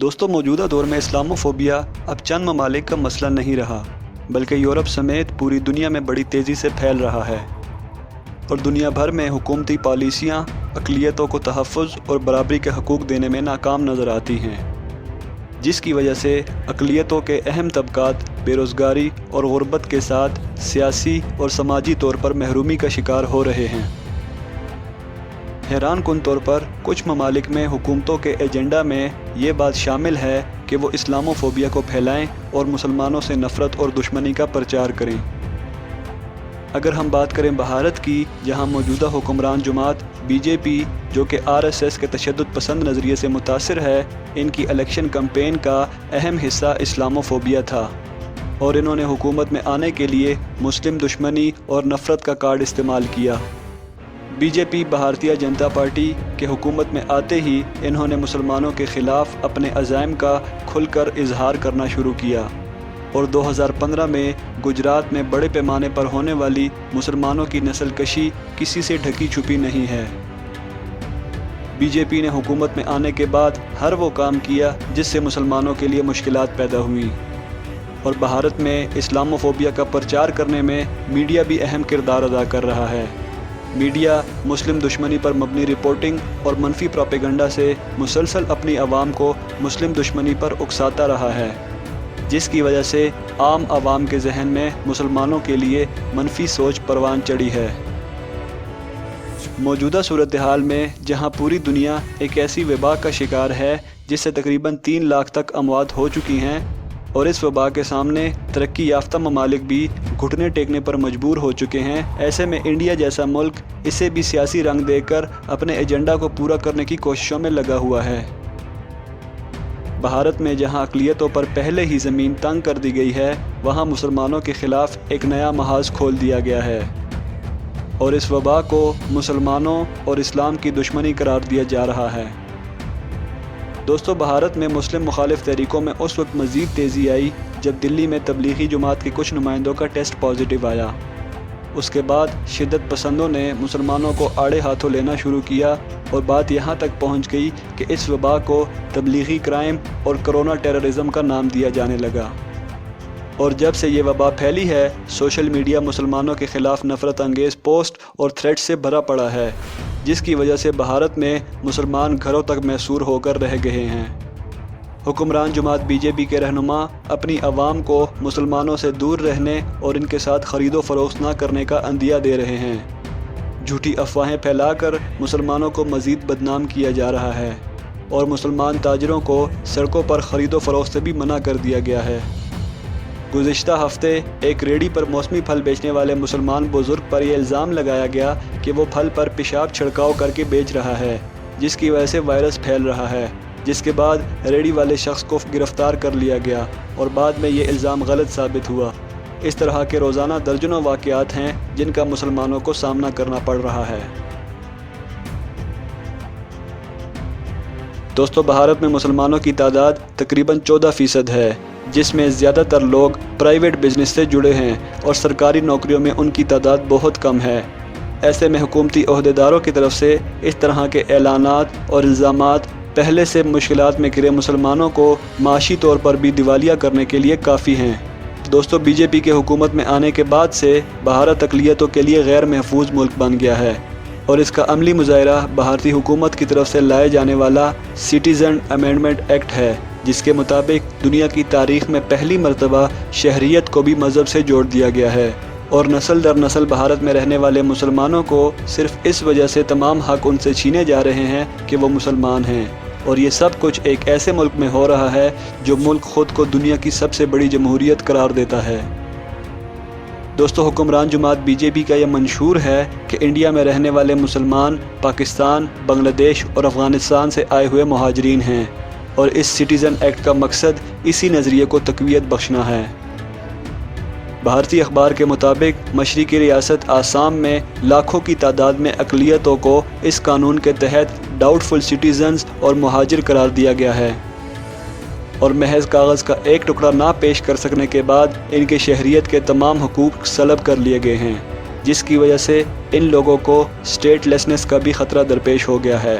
دوستوں موجودہ دور میں اسلاموفوبیا اب چند ممالک کا مسئلہ نہیں رہا، بلکہ یورپ سمیت پوری دنیا میں بڑی تیزی سے پھیل رہا ہے، اور دنیا بھر میں حکومتی پالیسیاں اقلیتوں کو تحفظ اور برابری کے حقوق دینے میں ناکام نظر آتی ہیں، جس کی وجہ سے اقلیتوں کے اہم طبقات بے روزگاری اور غربت کے ساتھ سیاسی اور سماجی طور پر محرومی کا شکار ہو رہے ہیں۔ حیران کن طور پر کچھ ممالک میں حکومتوں کے ایجنڈا میں یہ بات شامل ہے کہ وہ اسلاموفوبیا کو پھیلائیں اور مسلمانوں سے نفرت اور دشمنی کا پرچار کریں۔ اگر ہم بات کریں بھارت کی، جہاں موجودہ حکمران جماعت بی جے پی، جو کہ RSS کے تشدد پسند نظریے سے متاثر ہے، ان کی الیکشن کمپین کا اہم حصہ اسلاموفوبیا تھا، اور انہوں نے حکومت میں آنے کے لیے مسلم دشمنی اور نفرت کا کارڈ استعمال کیا۔ بی جے پی بھارتیہ جنتا پارٹی کے حکومت میں آتے ہی انہوں نے مسلمانوں کے خلاف اپنے عزائم کا کھل کر اظہار کرنا شروع کیا، اور 2015 میں گجرات میں بڑے پیمانے پر ہونے والی مسلمانوں کی نسل کشی کسی سے ڈھکی چھپی نہیں ہے۔ بی جے پی نے حکومت میں آنے کے بعد ہر وہ کام کیا جس سے مسلمانوں کے لیے مشکلات پیدا ہوئیں، اور بھارت میں اسلاموفوبیا کا پرچار کرنے میں میڈیا بھی اہم کردار ادا کر رہا ہے۔ میڈیا مسلم دشمنی پر مبنی رپورٹنگ اور منفی پروپیگنڈا سے مسلسل اپنی عوام کو مسلم دشمنی پر اکساتا رہا ہے، جس کی وجہ سے عام عوام کے ذہن میں مسلمانوں کے لیے منفی سوچ پروان چڑھی ہے۔ موجودہ صورتحال میں جہاں پوری دنیا ایک ایسی وبا کا شکار ہے جس سے تقریباً 3 لاکھ تک اموات ہو چکی ہیں، اور اس وبا کے سامنے ترقی یافتہ ممالک بھی گھٹنے ٹیکنے پر مجبور ہو چکے ہیں، ایسے میں انڈیا جیسا ملک اسے بھی سیاسی رنگ دے کر اپنے ایجنڈا کو پورا کرنے کی کوششوں میں لگا ہوا ہے۔ بھارت میں جہاں اقلیتوں پر پہلے ہی زمین تنگ کر دی گئی ہے، وہاں مسلمانوں کے خلاف ایک نیا محاذ کھول دیا گیا ہے، اور اس وبا کو مسلمانوں اور اسلام کی دشمنی قرار دیا جا رہا ہے۔ دوستو، بھارت میں مسلم مخالف تحریکوں میں اس وقت مزید تیزی آئی جب دلی میں تبلیغی جماعت کے کچھ نمائندوں کا ٹیسٹ پازیٹیو آیا۔ اس کے بعد شدت پسندوں نے مسلمانوں کو آڑے ہاتھوں لینا شروع کیا، اور بات یہاں تک پہنچ گئی کہ اس وبا کو تبلیغی کرائم اور کرونا ٹیررزم کا نام دیا جانے لگا۔ اور جب سے یہ وبا پھیلی ہے، سوشل میڈیا مسلمانوں کے خلاف نفرت انگیز پوسٹ اور تھریڈ سے بھرا پڑا ہے، جس کی وجہ سے بھارت میں مسلمان گھروں تک محصور ہو کر رہ گئے ہیں۔ حکمران جماعت بی جے پی کے رہنما اپنی عوام کو مسلمانوں سے دور رہنے اور ان کے ساتھ خرید و فروخت نہ کرنے کا عندیہ دے رہے ہیں۔ جھوٹی افواہیں پھیلا کر مسلمانوں کو مزید بدنام کیا جا رہا ہے، اور مسلمان تاجروں کو سڑکوں پر خرید و فروخت سے بھی منع کر دیا گیا ہے۔ گزشتہ ہفتے ایک ریڑھی پر موسمی پھل بیچنے والے مسلمان بزرگ پر یہ الزام لگایا گیا کہ وہ پھل پر پیشاب چھڑکاؤ کر کے بیچ رہا ہے، جس کی وجہ سے وائرس پھیل رہا ہے، جس کے بعد ریڑھی والے شخص کو گرفتار کر لیا گیا، اور بعد میں یہ الزام غلط ثابت ہوا۔ اس طرح کے روزانہ درجنوں واقعات ہیں جن کا مسلمانوں کو سامنا کرنا پڑ رہا ہے۔ دوستو، بھارت میں مسلمانوں کی تعداد تقریباً 14% ہے، جس میں زیادہ تر لوگ پرائیویٹ بزنس سے جڑے ہیں، اور سرکاری نوکریوں میں ان کی تعداد بہت کم ہے۔ ایسے میں حکومتی عہدیداروں کی طرف سے اس طرح کے اعلانات اور الزامات پہلے سے مشکلات میں گھرے مسلمانوں کو معاشی طور پر بھی دیوالیہ کرنے کے لیے کافی ہیں۔ دوستو، بی جے پی کے حکومت میں آنے کے بعد سے بھارت اقلیتوں کے لیے غیر محفوظ ملک بن گیا ہے، اور اس کا عملی مظاہرہ بھارتی حکومت کی طرف سے لائے جانے والا سٹیزن امینڈمنٹ ایکٹ ہے، جس کے مطابق دنیا کی تاریخ میں پہلی مرتبہ شہریت کو بھی مذہب سے جوڑ دیا گیا ہے، اور نسل در نسل بھارت میں رہنے والے مسلمانوں کو صرف اس وجہ سے تمام حق ان سے چھینے جا رہے ہیں کہ وہ مسلمان ہیں، اور یہ سب کچھ ایک ایسے ملک میں ہو رہا ہے جو ملک خود کو دنیا کی سب سے بڑی جمہوریت قرار دیتا ہے۔ دوستو، حکمران جماعت بی جے پی کا یہ منشور ہے کہ انڈیا میں رہنے والے مسلمان پاکستان، بنگلہ دیش اور افغانستان سے آئے ہوئے مہاجرین ہیں، اور اس سٹیزن ایکٹ کا مقصد اسی نظریے کو تقویت بخشنا ہے۔ بھارتی اخبار کے مطابق مشرقی ریاست آسام میں لاکھوں کی تعداد میں اقلیتوں کو اس قانون کے تحت ڈاؤٹ فل سٹیزنز اور مہاجر قرار دیا گیا ہے، اور محض کاغذ کا ایک ٹکڑا نہ پیش کر سکنے کے بعد ان کے شہریت کے تمام حقوق سلب کر لیے گئے ہیں، جس کی وجہ سے ان لوگوں کو اسٹیٹ لیسنس کا بھی خطرہ درپیش ہو گیا ہے۔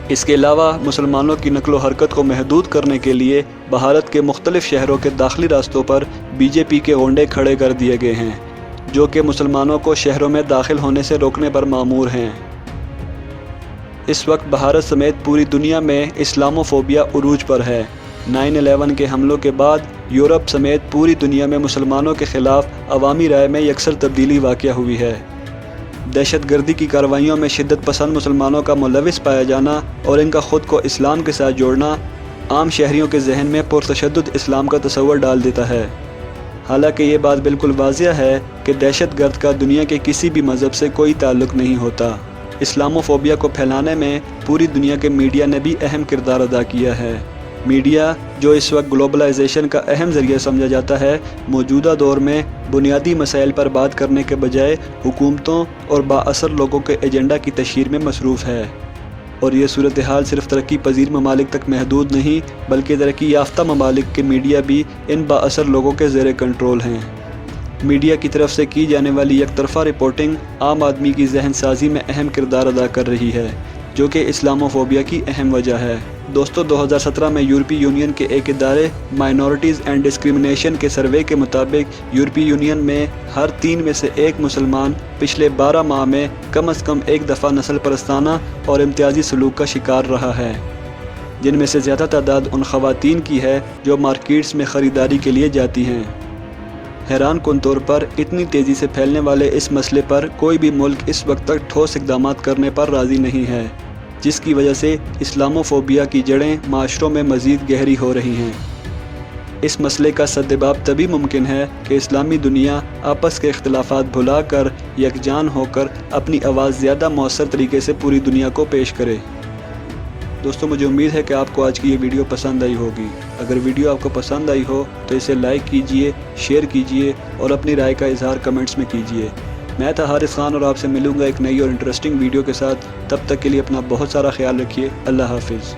اس کے علاوہ مسلمانوں کی نقل و حرکت کو محدود کرنے کے لیے بھارت کے مختلف شہروں کے داخلی راستوں پر BJP کے غنڈے کھڑے کر دیے گئے ہیں جو کہ مسلمانوں کو شہروں میں داخل ہونے سے روکنے پر مامور ہیں۔ اس وقت بھارت سمیت پوری دنیا میں اسلاموفوبیا عروج پر ہے۔ 9/11 کے حملوں کے بعد یورپ سمیت پوری دنیا میں مسلمانوں کے خلاف عوامی رائے میں یکسر تبدیلی واقع ہوئی ہے۔ دہشت گردی کی کارروائیوں میں شدت پسند مسلمانوں کا ملوث پایا جانا اور ان کا خود کو اسلام کے ساتھ جوڑنا عام شہریوں کے ذہن میں پرتشدد اسلام کا تصور ڈال دیتا ہے۔ حالانکہ یہ بات بالکل واضح ہے کہ دہشت گرد کا دنیا کے کسی بھی مذہب سے کوئی تعلق نہیں ہوتا۔ اسلاموفوبیا کو پھیلانے میں پوری دنیا کے میڈیا نے بھی اہم کردار ادا کیا ہے۔ میڈیا، جو اس وقت گلوبلائزیشن کا اہم ذریعہ سمجھا جاتا ہے، موجودہ دور میں بنیادی مسائل پر بات کرنے کے بجائے حکومتوں اور بااثر لوگوں کے ایجنڈا کی تشہیر میں مصروف ہے، اور یہ صورتحال صرف ترقی پذیر ممالک تک محدود نہیں بلکہ ترقی یافتہ ممالک کے میڈیا بھی ان بااثر لوگوں کے زیر کنٹرول ہیں۔ میڈیا کی طرف سے کی جانے والی یک طرفہ رپورٹنگ عام آدمی کی ذہن سازی میں اہم کردار ادا کر رہی ہے، جو کہ اسلاموفوبیا کی اہم وجہ ہے۔ دوستو، 2017 میں یورپی یونین کے ایک ادارے مائنورٹیز اینڈ ڈسکریمنیشن کے سروے کے مطابق یورپی یونین میں ہر 3 میں سے 1 مسلمان پچھلے 12 ماہ میں کم از کم ایک دفعہ نسل پرستانہ اور امتیازی سلوک کا شکار رہا ہے، جن میں سے زیادہ تعداد ان خواتین کی ہے جو مارکیٹس میں خریداری کے لیے جاتی ہیں۔ حیران کن طور پر اتنی تیزی سے پھیلنے والے اس مسئلے پر کوئی بھی ملک اس وقت تک ٹھوس اقدامات کرنے پر راضی نہیں ہے، جس کی وجہ سے اسلاموفوبیا کی جڑیں معاشروں میں مزید گہری ہو رہی ہیں۔ اس مسئلے کا سدباب تبھی ممکن ہے کہ اسلامی دنیا آپس کے اختلافات بھلا کر یکجان ہو کر اپنی آواز زیادہ مؤثر طریقے سے پوری دنیا کو پیش کرے۔ دوستو، مجھے امید ہے کہ آپ کو آج کی یہ ویڈیو پسند آئی ہوگی۔ اگر ویڈیو آپ کو پسند آئی ہو تو اسے لائک کیجئے، شیئر کیجئے اور اپنی رائے کا اظہار کمنٹس میں کیجئے۔ میں تھا حارث خان اور آپ سے ملوں گا ایک نئی اور انٹرسٹنگ ویڈیو کے ساتھ۔ تب تک کے لیے اپنا بہت سارا خیال رکھیے۔ اللہ حافظ۔